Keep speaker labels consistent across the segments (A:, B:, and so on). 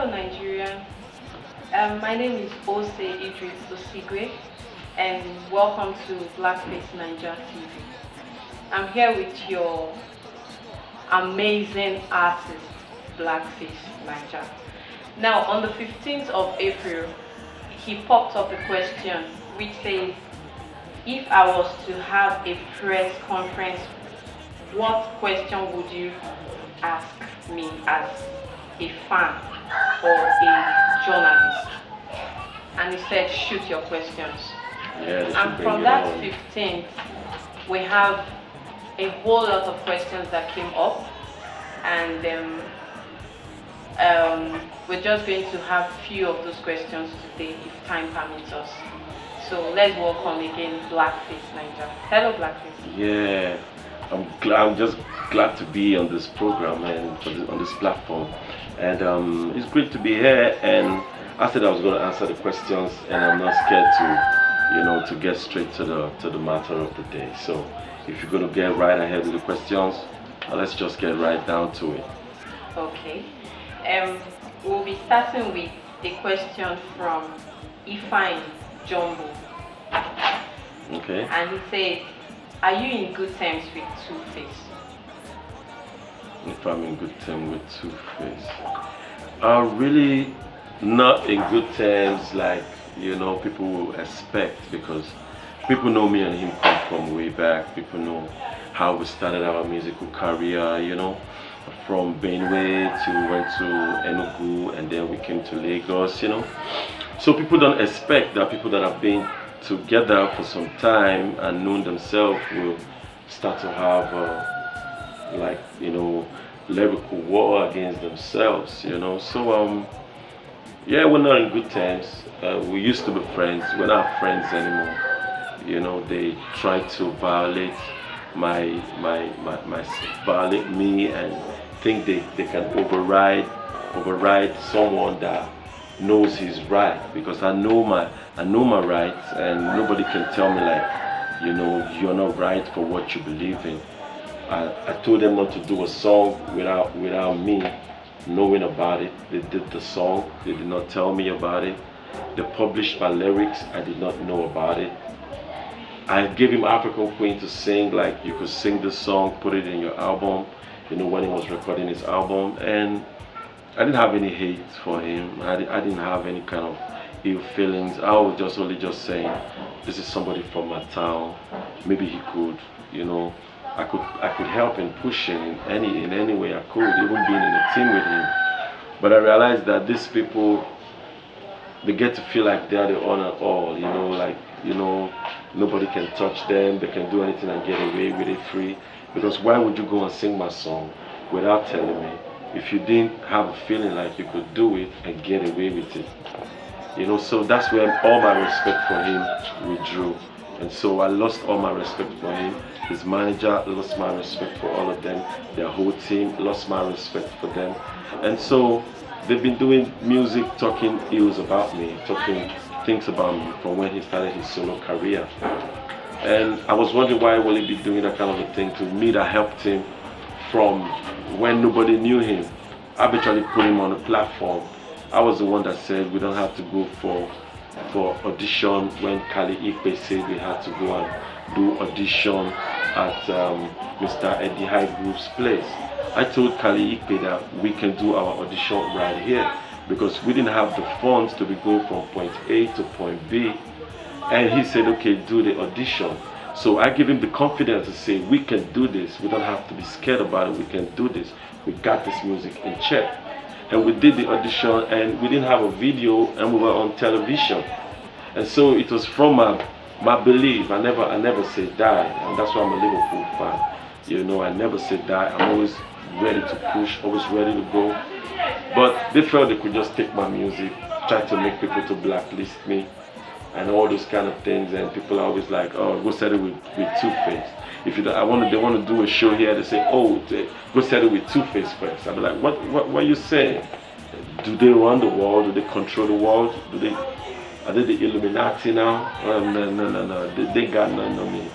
A: Hello, Nigeria. My name is Ose Idris Osigwe, and welcome to BlackFaceNaija TV. I'm here with your amazing artist, BlackFaceNaija. Now, on the 15th of April, he popped up a question which says, if I was to have a press conference, what question would you ask me as a fan or a journalist? And he said, shoot your questions. And from that 15th, we have a whole lot of questions that came up, and we're just going to have few of those questions today if time permits us. So let's welcome again BlackFaceNaija. Hello, Blackface.
B: Yeah, I'm just glad to be on this program and on this platform, and it's great to be here. And I said I was going to answer the questions, and I'm not scared to, to get straight to the matter of the day. So if you're going to get right ahead with the questions, let's just get right down to it.
A: Okay. We'll be starting with a question from Ifeanyi Jumbo.
B: Okay.
A: And he says, are you in good terms with Two-Face?
B: If I'm in good terms with Two-Face, really not in good terms like people will expect, because people know me and him come from way back. People know how we started our musical career, from Benue to went to Enugu, and then we came to Lagos, So people don't expect that people that have been together for some time and known themselves will start to have lyrical war against themselves, So yeah, we're not in good terms. We used to be friends. We're not friends anymore. They try to violate violate me and think they can override someone that knows he's right, because I know my rights, and nobody can tell me you're not right for what you believe in. I told them not to do a song without me knowing about it. They did the song, they did not tell me about it. They published my lyrics, I did not know about it. I gave him African Queen to sing, like, you could sing this song, put it in your album, when he was recording his album. And I didn't have any hate for him. I didn't have any kind of ill feelings. I was only saying, this is somebody from my town. Maybe he could, I could help in pushing in any way I could, even being in a team with him. But I realized that these people, they get to feel like they're the honor all, nobody can touch them, they can do anything and get away with it free. Because why would you go and sing my song without telling me, if you didn't have a feeling like you could do it and get away with it? So that's where all my respect for him withdrew. And so I lost all my respect for him. His manager lost my respect for all of them. Their whole team lost my respect for them. And so they've been doing music, talking ills about me, talking things about me from when he started his solo career. And I was wondering, why will he be doing that kind of a thing to me that helped him from when nobody knew him? I eventually put him on a platform. I was the one that said we don't have to go for audition when Kali Ikpe said we had to go and do audition at Mr. Eddie High Group's place. I told Kali Ikpe that we can do our audition right here, because we didn't have the funds to be going from point A to point B. And he said, okay, do the audition. So I gave him the confidence to say, we can do this. We don't have to be scared about it. We can do this. We got this music in check. And we did the audition, and we didn't have a video, and we were on television. And so it was from my belief. I never say die, and that's why I'm a Liverpool fan. I never say die. I'm always ready to push, always ready to go. But they felt they could just take my music, try to make people to blacklist me, and all those kind of things. And people are always like, oh, go settle with Two-Face. If they want to do a show here, they say, oh, go settle with Two-Face first. I'll be like, what are you saying? Do they run the world? Do they control the world? Are they the Illuminati now? No. They got none of me.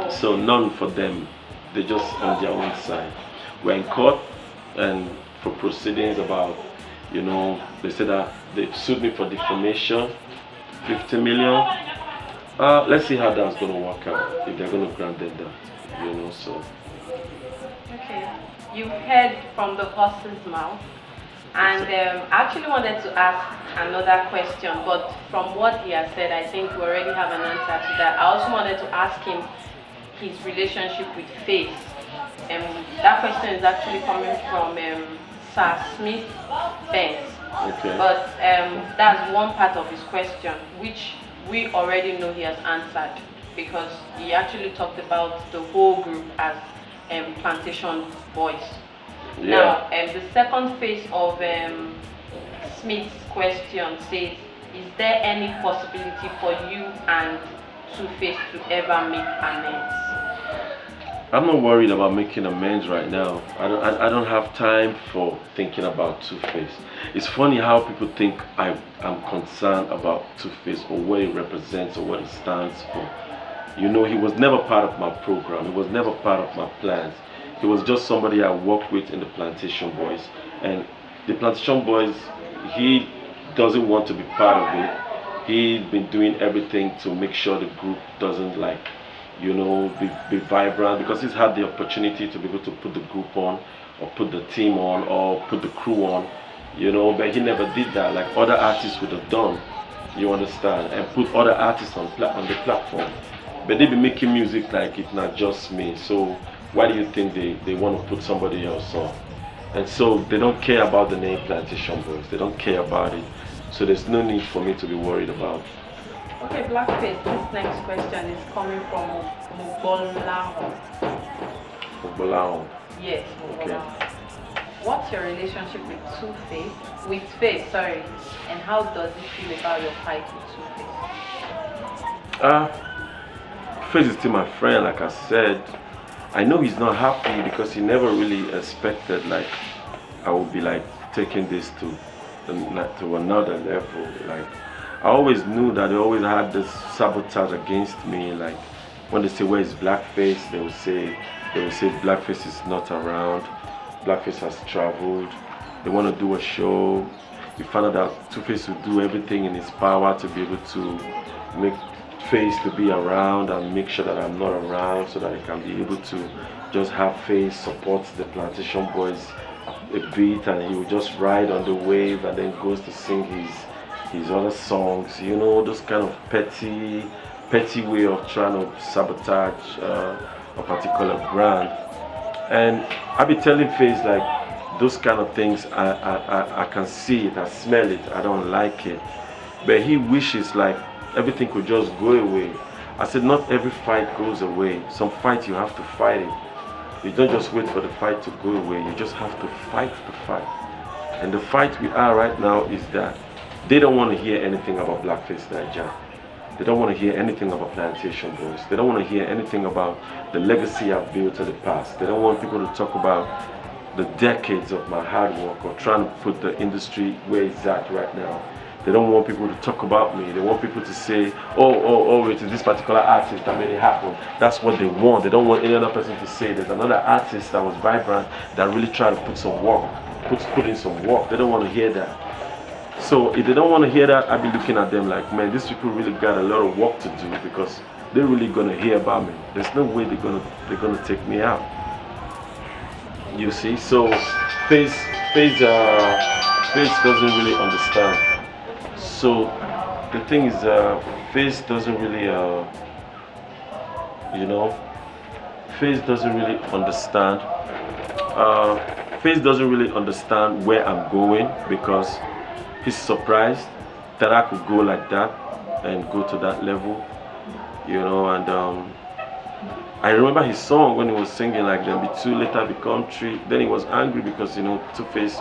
B: So none for them. They're just on their own side. We're in court and for proceedings about You know, they said that they sued me for defamation, 50 million. Let's see how that's gonna work out, if they're gonna grant them that, you know, so.
A: Okay, you've heard from the horse's mouth, and I actually wanted to ask another question, but from what he has said, I think we already have an answer to that. I also wanted to ask him his relationship with faith. That question is actually coming from Sir Smith Benz.
B: Okay.
A: But that's one part of his question, which we already know he has answered, because he actually talked about the whole group as Plantation Boys.
B: Yeah.
A: Now, the second phase of Smith's question says, is there any possibility for you and Two-Face to ever make amends?
B: I'm not worried about making amends right now. I don't have time for thinking about Two-Face. It's funny how people think I'm concerned about Two-Face or what it represents or what it stands for. You know, he was never part of my program. He was never part of my plans. He was just somebody I worked with in the Plantation Boys. And the Plantation Boys, he doesn't want to be part of it. He's been doing everything to make sure the group doesn't, like, you know, be vibrant, because he's had the opportunity to be able to put the group on or put the team on or put the crew on, you know, but he never did that like other artists would have done, you understand, and put other artists on the platform. But they be making music like it's not just me, so why do you think they want to put somebody else on? And so they don't care about the name Plantation Boys, they don't care about it, so there's no need for me to be worried about.
A: Okay, Blackface, this next question is coming from Mubolaho.
B: Mubolaho.
A: Yes, Mubolaho.
B: Okay.
A: What's your relationship with Two-Face? With Faith, sorry. And how does it feel about your fight with Two-Face?
B: Faith is still my friend, like I said. I know he's not happy because he never really expected like I would be like taking this to another level. Like, I always knew that they always had this sabotage against me. Like, when they say where is Blackface, they will say Blackface is not around. Blackface has traveled. They want to do a show. We found out that Two-Face will do everything in his power to be able to make Face to be around and make sure that I'm not around, so that he can be able to just have Face support the Plantation Boys a bit, and he will just ride on the wave and then goes to sing his other songs, you know, those kind of petty way of trying to sabotage a particular brand. And I be telling Face like those kind of things, I can see it, I smell it, I don't like it. But he wishes like everything could just go away. I said not every fight goes away. Some fight you have to fight it. You don't just wait for the fight to go away, you just have to fight the fight. And the fight we are right now is that they don't want to hear anything about BlackFaceNaija. They don't want to hear anything about Plantation Boys. They don't want to hear anything about the legacy I've built in the past. They don't want people to talk about the decades of my hard work or trying to put the industry where it's at right now. They don't want people to talk about me. They want people to say, oh, it is this particular artist that made it happen. That's what they want. They don't want any other person to say there's another artist that was vibrant that really tried to put some work, put in some work. They don't want to hear that. So if they don't want to hear that, I'll be looking at them like, man, these people really got a lot of work to do, because they're really gonna hear about me. There's no way they're gonna take me out. You see, so Face doesn't really understand. So the thing is, Face doesn't really, Face doesn't really understand. Face doesn't really understand where I'm going, because he's surprised that I could go like that and go to that level, you know. And I remember his song when he was singing like "Then be two, later become three." Then he was angry because, you know, Two-Face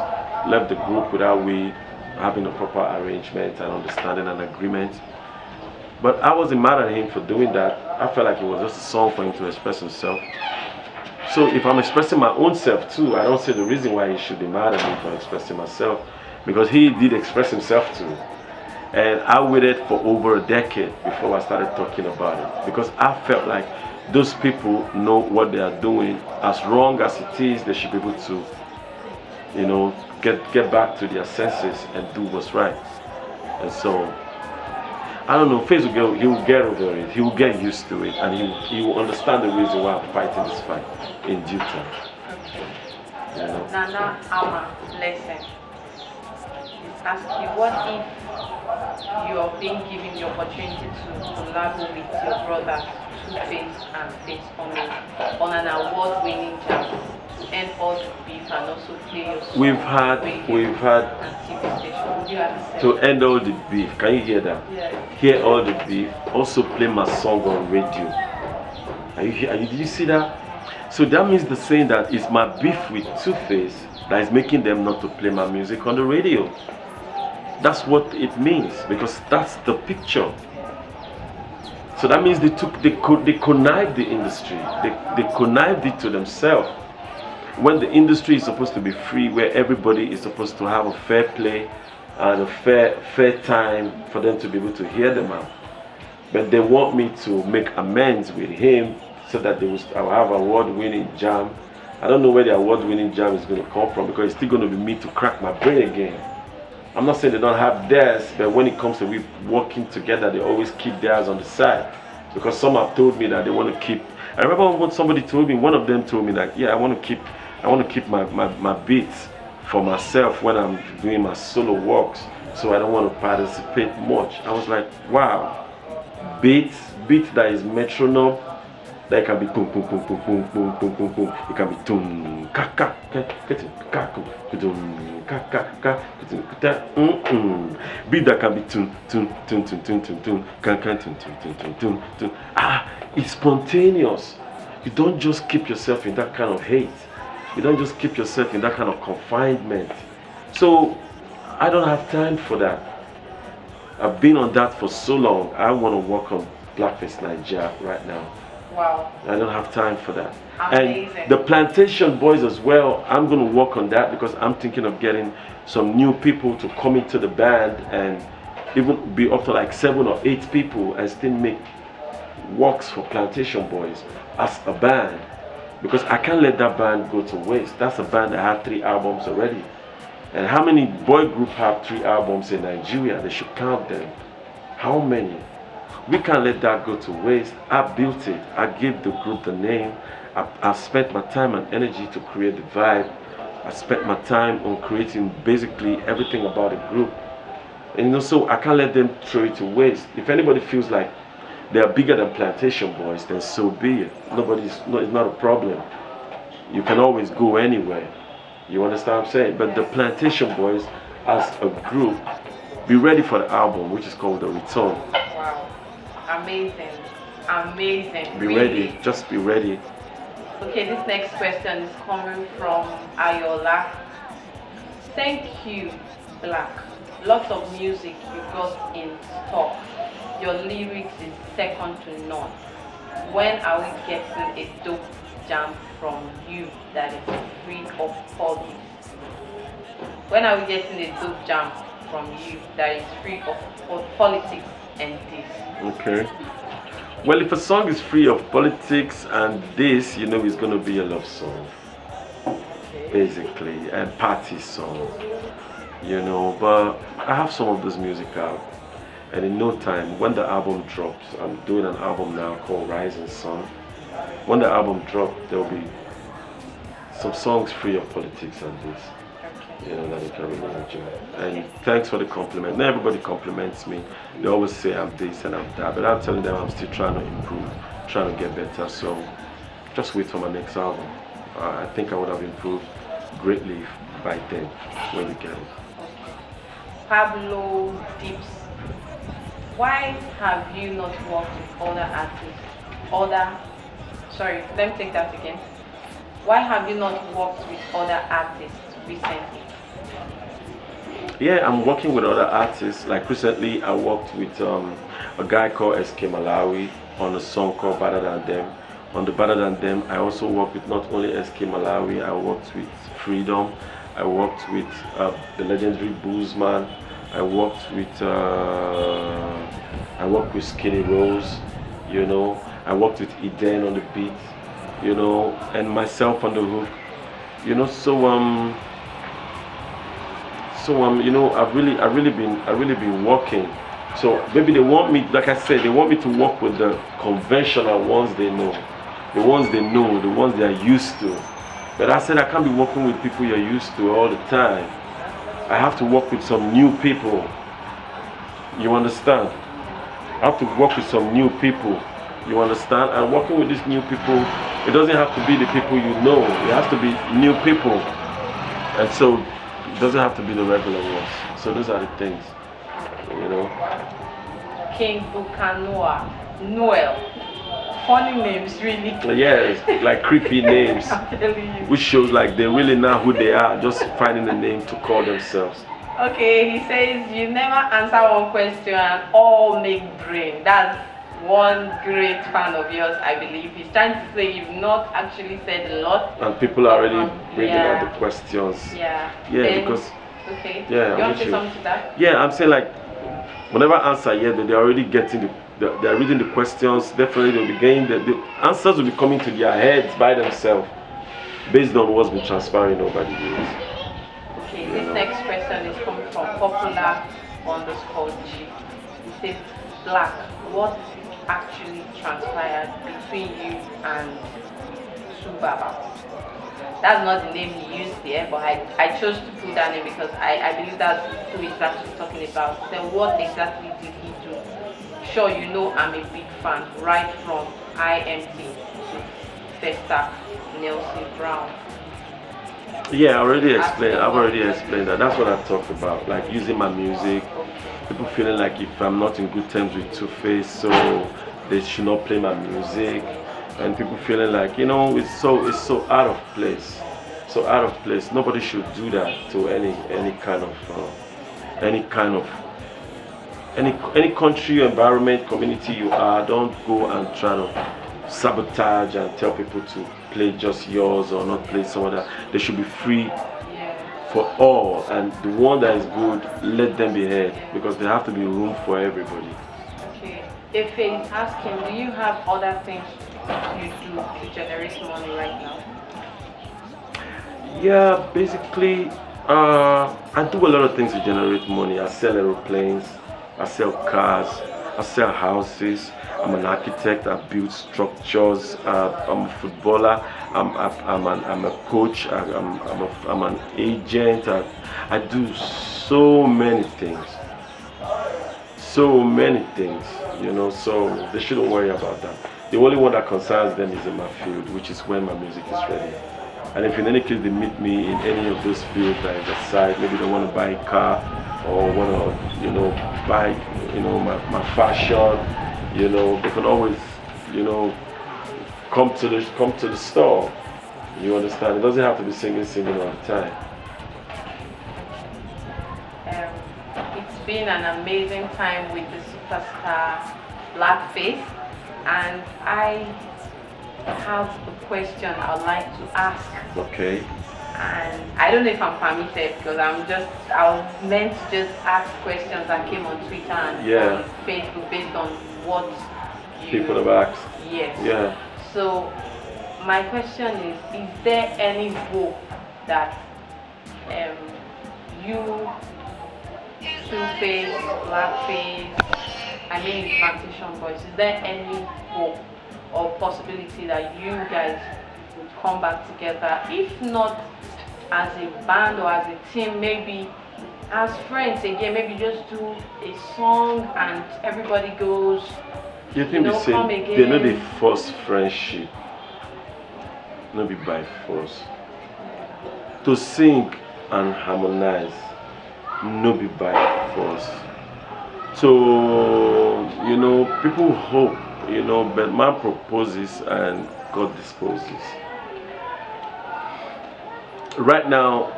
B: left the group without we having a proper arrangement and understanding and agreement. But I wasn't mad at him for doing that. I felt like it was just a song for him to express himself. So if I'm expressing my own self too, I don't see the reason why he should be mad at me for expressing myself, because he did express himself too. And I waited for over a decade before I started talking about it, because I felt like those people know what they are doing. As wrong as it is, they should be able to you know, get back to their senses and do what's right. And so I don't know, Face will get, he will get over it, he will get used to it, and he will understand the reason why I'm fighting this fight in due time.
A: Okay.
B: You know?
A: Nana Ama Lesson is asking, what if you are being given the opportunity to collaborate with your brothers, Two-Face and Face on an award-winning jam to end all the beef and also play your song
B: We've had
A: and TV station? Would you accept?
B: to end all the beef. Can you hear that?
A: Yeah.
B: Hear all the beef. Also play my song on radio. Did you see that? So that means the saying that it's my beef with Two-Face that is making them not to play my music on the radio. That's what it means, because that's the picture. So that means they connived the industry. They connived it to themselves. When the industry is supposed to be free, where everybody is supposed to have a fair play and a fair time for them to be able to hear them out. But they want me to make amends with him so that I will have award-winning jam. I don't know where the award-winning jam is going to come from, because it's still going to be me to crack my brain again. I'm not saying they don't have theirs, but when it comes to we working together, they always keep theirs on the side. Because some have told me that they want to keep. I remember when somebody told me, one of them told me that, yeah, I want to keep my beats for myself when I'm doing my solo works, so I don't want to participate much. I was like, wow, beat that is metronome. That can be boom boom boom boom boom boom boom boom boom. It can be tum ka ka ka tum ka ka ka beat that can be tum tum tum tum tum tum tum ka ka tum tum tum tum tum tum. It's spontaneous. You don't just keep yourself in that kind of hate. You don't just keep yourself in that kind of confinement. So I don't have time for that. I've been on that for so long. I want to work on BlackFaceNaija right now.
A: Wow.
B: I don't have time for that.
A: Amazing.
B: And the Plantation boys as well, I'm going to work on that, because I'm thinking of getting some new people to come into the band and even be up to like 7 or 8 people and still make works for Plantation boys as a band. Because I can't let that band go to waste. That's a band that had 3 albums already. And how many boy groups have 3 albums in Nigeria? They should count them. How many? We can't let that go to waste. I built it. I gave the group the name. I spent my time and energy to create the vibe. I spent my time on creating basically everything about the group. And you know, so I can't let them throw it to waste. If anybody feels like they are bigger than Plantation boys, then so be it. It's not a problem. You can always go anywhere. You understand what I'm saying? But the Plantation boys, as a group, be ready for the album, which is called The Return.
A: Wow. Amazing. Amazing.
B: Be
A: really.
B: ready. Just be ready.
A: Okay, this next question is coming from Ayola. Thank you, Black. Lots of music you got in stock. Your lyrics is second to none. When are we getting a dope jam from you that is free of politics? When are we getting a dope jam from you that is free of politics and this?
B: Okay. Well, if a song is free of politics and this, you know, it's going to be a love song, basically, and party song, you know. But I have some of this music out, and in no time, when the album drops, I'm doing an album now called Rising Sun. When the album drops, there will be some songs free of politics and this, you know, that you can really enjoy. And thanks for the compliment. Not everybody compliments me. They always say I'm this and I'm that, but I'm telling them I'm still trying to improve, trying to get better. So just wait for my next album. I think I would have improved greatly by then when we get it.
A: Pablo Dips, why have you not worked with other artists? Sorry, let me take that again. Why have you not worked with other artists recently?
B: Yeah, I'm working with other artists. Like recently, I worked with a guy called SK Malawi on a song called Better Than Them. On the Better Than Them, I also worked with not only SK Malawi, I worked with Freedom, I worked with the legendary Boozman, I worked with Skinny Rose, you know, I worked with Eden on the beat, you know, and myself on the hook, you know. So So I've really been working. So maybe they want me, like I said, they want me to work with the conventional ones they know, the ones they are used to. But I said I can't be working with people you're used to all the time. I have to work with some new people. You understand? I have to work with some new people. You understand? And working with these new people, it doesn't have to be the people you know. It has to be new people. And so it doesn't have to be the regular ones. So those are the things.
A: King Bukanoa, Noel. Funny names, really.
B: Yes, like creepy names.
A: I'm telling you.
B: Which shows like they really know who they are, just finding a name to call themselves.
A: Okay, he says you never answer one question and all make brain. That's one great fan of yours, I believe. He's trying to say you've not actually said a lot.
B: And people are already bringing out the questions.
A: Yeah.
B: Yeah,
A: then,
B: because.
A: Okay.
B: Yeah.
A: You want to say something to that?
B: Yeah, I'm saying like, whenever I answer, they're already getting they're reading the questions. Definitely, they'll be getting the answers will be coming to their heads by themselves, based on what's been transpiring over the years.
A: Okay, this next question is coming from popular_G. He says, Black, what actually transpired between you and Subaba? That's not the name he used there, but I chose to put that name because I believe that's who he's actually talking about. So what exactly did he do? Sure, you know I'm a big fan, right from IMT to Festa Nelson Brown.
B: Yeah, I've already explained that. That's what I talked about, like using my music. People feeling like if I'm not in good terms with Two-Face, so they should not play my music. And people feeling like, it's so out of place. So out of place. Nobody should do that to any country, environment, community you are. Don't go and try to sabotage and tell people to play just yours or not play some other. They should be free for all, and the one that is good, let them be heard, because there have to be room for everybody.
A: Okay. If he's asking, do you have other things you do to generate money right now?
B: Yeah, basically, I do a lot of things to generate money. I sell aeroplanes, I sell cars, I sell houses. I'm an architect. I build structures. I'm a footballer. I'm a coach. I'm an agent. I do so many things. So many things, so they shouldn't worry about that. The only one that concerns them is in my field, which is when my music is ready. And if in any case they meet me in any of those fields that I decide, maybe they want to buy a car or want to, buy, my fashion, they can always, come to the store. You understand? It doesn't have to be singing all the time.
A: It's been an amazing time with the superstar Blackface, and I have a question I'd like to ask.
B: Okay.
A: And I don't know if I'm permitted because I was meant to just ask questions that came on Twitter and on Facebook based on what
B: people have asked.
A: Yes.
B: Yeah.
A: So my question is there any hope that you, Two-Face, Blackface, Plantation Boys, is there any hope or possibility that you guys would come back together, if not as a band or as a team, maybe as friends again, maybe just do a song and everybody goes,
B: you think they say
A: come again?
B: They know the first friendship, not be by force. To sing and harmonize, no be by force. So, people hope, but man proposes and God disposes. Right now,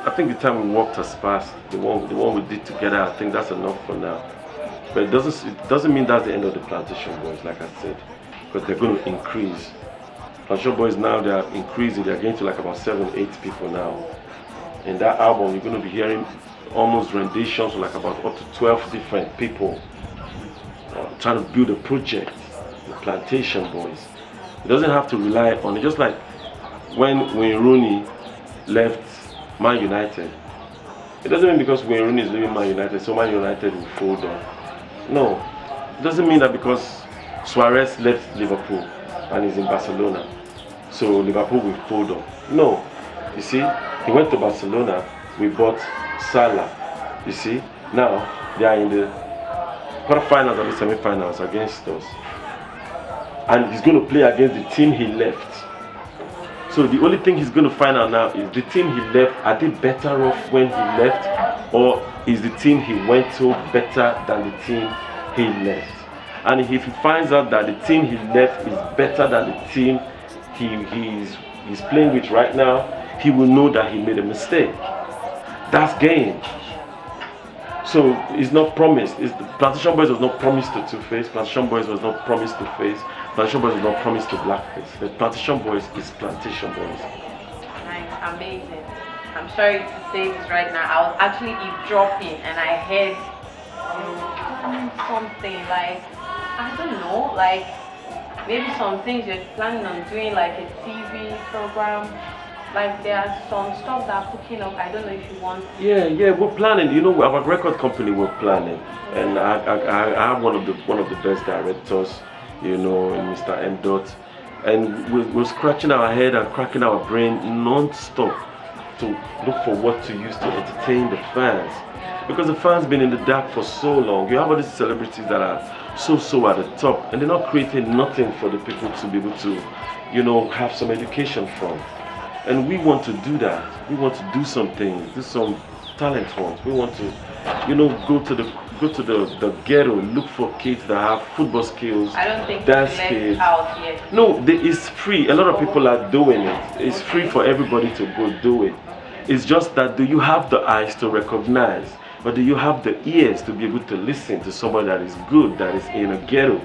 B: I think the time we worked has passed. The one we did together, I think that's enough for now. But it doesn't mean that's the end of the Plantation Boys, like I said, because they're going to increase. Plantation Boys now, they are increasing. They're getting to like about 7-8 people now. In that album, you're going to be hearing almost renditions of like about up to 12 different people trying to build a project, the Plantation Boys. It doesn't have to rely on it. Just like when Rooney left Man United, It doesn't mean because Wayne Rooney is leaving Man United, so Man United will fold on. No. It doesn't mean that because Suarez left Liverpool and is in Barcelona, so Liverpool will fold on. No. You see, he went to Barcelona, we bought Salah. You see, now they are in the quarterfinals or the semi-finals against us. And he's going to play against the team he left. So the only thing he's going to find out now is the team he left, are they better off when he left, or is the team he went to better than the team he left? And if he finds out that the team he left is better than the team he's playing with right now, he will know that he made a mistake. That's game. So it's not promised. The Plantation Boys was not promised to Two-Face. Plantation Boys was not promised to Face. Plantation Boys was not promised to Blackface. The Plantation Boys is Plantation Boys.
A: Nice, amazing. I'm sorry to say this right now. I was actually eavesdropping and I heard something like, I don't know, like maybe some things you're planning on doing, like a TV program. Like there are some stuff that are cooking up. I don't know if you want.
B: Yeah, we're planning. You know, our record company, we're planning, and I have one of the best directors, you know, Mr. M. Dot, and we're scratching our head and cracking our brain non-stop to look for what to use to entertain the fans, because the fans been in the dark for so long. You have all these celebrities that are so at the top, and they're not creating nothing for the people to be able to, you know, have some education from. And we want to do that. We want to do some things, do some talent hunts. We want to, you know, go to the ghetto, look for kids that have football skills,
A: I don't think
B: dance skills.
A: Out yet.
B: No, it's free. A lot of people are doing it. It's free for everybody to go do it. It's just that, do you have the eyes to recognize, or do you have the ears to be able to listen to somebody that is good, that is in a ghetto?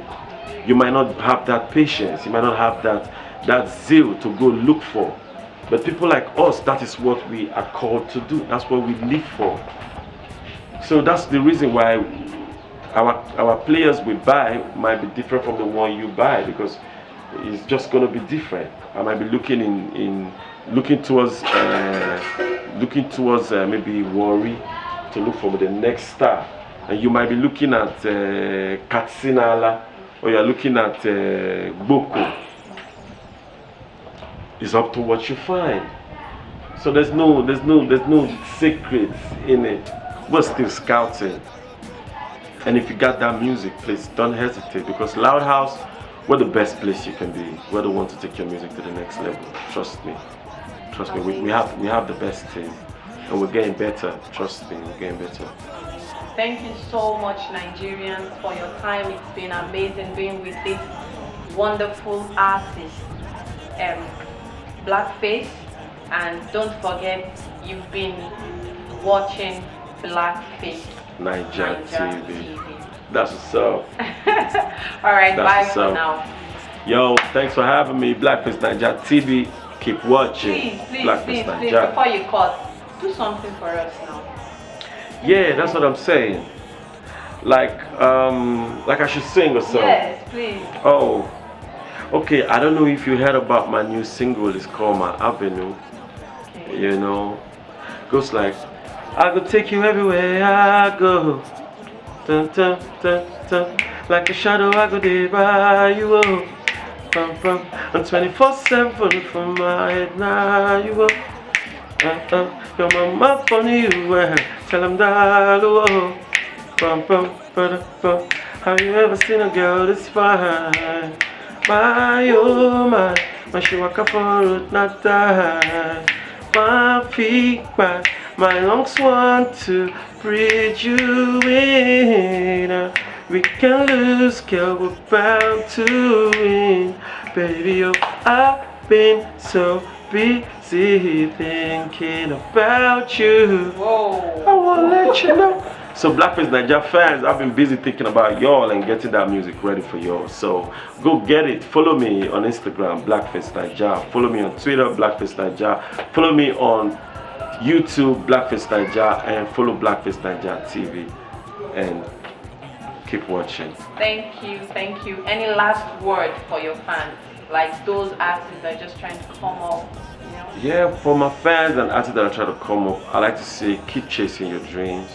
B: You might not have that patience. You might not have that zeal to go look for. But people like us, that is what we are called to do. That's what we live for. So that's the reason why our players we buy might be different from the one you buy, because it's just going to be different. I might be looking towards maybe Worry to look for the next star, and you might be looking at Katsinala, or you're looking at Boko. It's up to what you find. So there's no secrets in it. We're still scouting. And if you got that music, please don't hesitate, because LOUDHOUZ, we're the best place you can be. We're the one to take your music to the next level. Trust me. Trust me. We have the best team, and we're getting better. Trust me, we're getting better.
A: Thank you so much, Nigerians, for your time. It's been amazing being with this wonderful artist, Blackface, and don't forget, you've been watching BlackFaceNaija TV.
B: That's what's up.
A: Alright, bye for now.
B: Yo, thanks for having me. BlackFaceNaija TV. Keep watching.
A: Please, before you cut, do something for us now.
B: Yeah, that's what I'm saying. Like I should sing or something.
A: Yes, please.
B: Oh. Okay, I don't know if you heard about my new single. It's called My Avenue. Okay. You know, goes like, I go take you everywhere I go. Dun, dun, dun, dun. Like a shadow, I go there by you. Oh. Bum, bum. I'm 24/7 from my head now. You oh. Your mama funny you. Tell them that. Oh. Bum, bum, bum, bum. Have you ever seen a girl this fine? My oh my, when she walk up on road not die. My feet back, my lungs want to breathe you in. We can lose, girl, we're bound to win. Baby, oh, I've been so busy thinking about you.
A: Whoa.
B: I wanna let you know. So BlackFaceNaija fans, I've been busy thinking about y'all and getting that music ready for y'all. So go get it. Follow me on Instagram, BlackFaceNaija. Follow me on Twitter, BlackFaceNaija. Follow me on YouTube, BlackFaceNaija, and follow BlackFaceNaija TV. And keep watching.
A: Thank you. Any last word for your fans? like those artists that are just trying to come up, you know?
B: Yeah, for my fans and artists that are trying to come up, I like to say keep chasing your dreams.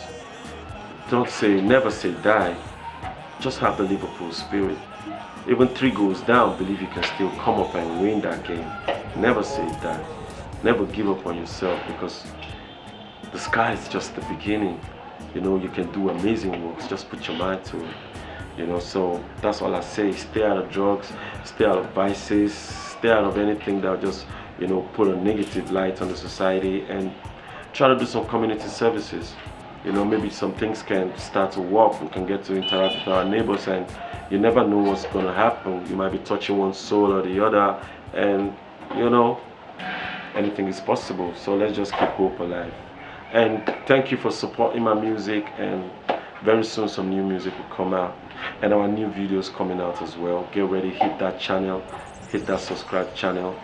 B: Never say die. Just have the Liverpool spirit. Even 3 goals down, believe you can still come up and win that game. Never say die. Never give up on yourself, because the sky is just the beginning. You know, you can do amazing works. Just put your mind to it. You know, so that's all I say. Stay out of drugs, stay out of vices, stay out of anything that will just, you know, put a negative light on the society, and try to do some community services. You know, maybe some things can start to work. We can get to interact with our neighbors, and you never know what's going to happen. You might be touching one soul or the other, and you know, anything is possible. So let's just keep hope alive. And thank you for supporting my music, and very soon some new music will come out, and our new videos coming out as well. Get ready, hit that channel, hit that subscribe channel,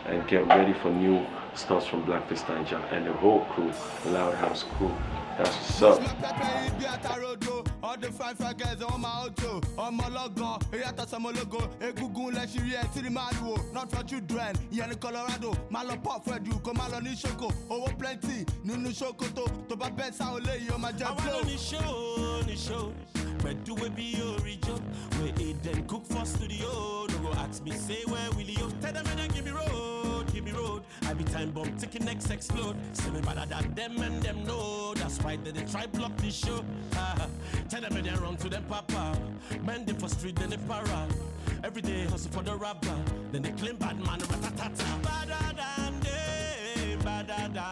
B: and get ready for new stuff from BlackFaceNaija and the whole crew, the LOUDHOUZ crew. That's what's up. All the fine girls on my auto, on my logo, not for children, Colorado, Malo pop for you, come on the shoko, over plenty, Nunu Shokoto, to Babes, I'll lay you my job. Show, but do we be your region? We eat then cook for studio. No go ask me, say where will you? Tell them and give me road. I be time bomb, ticking next explode. Say me better than them and them know. That's why they try block this show. Tell them and they run to them papa. Man them for street, then they para. Every day hustle for the rapper. Then they claim bad man, ratatata. Badder than they, badder than.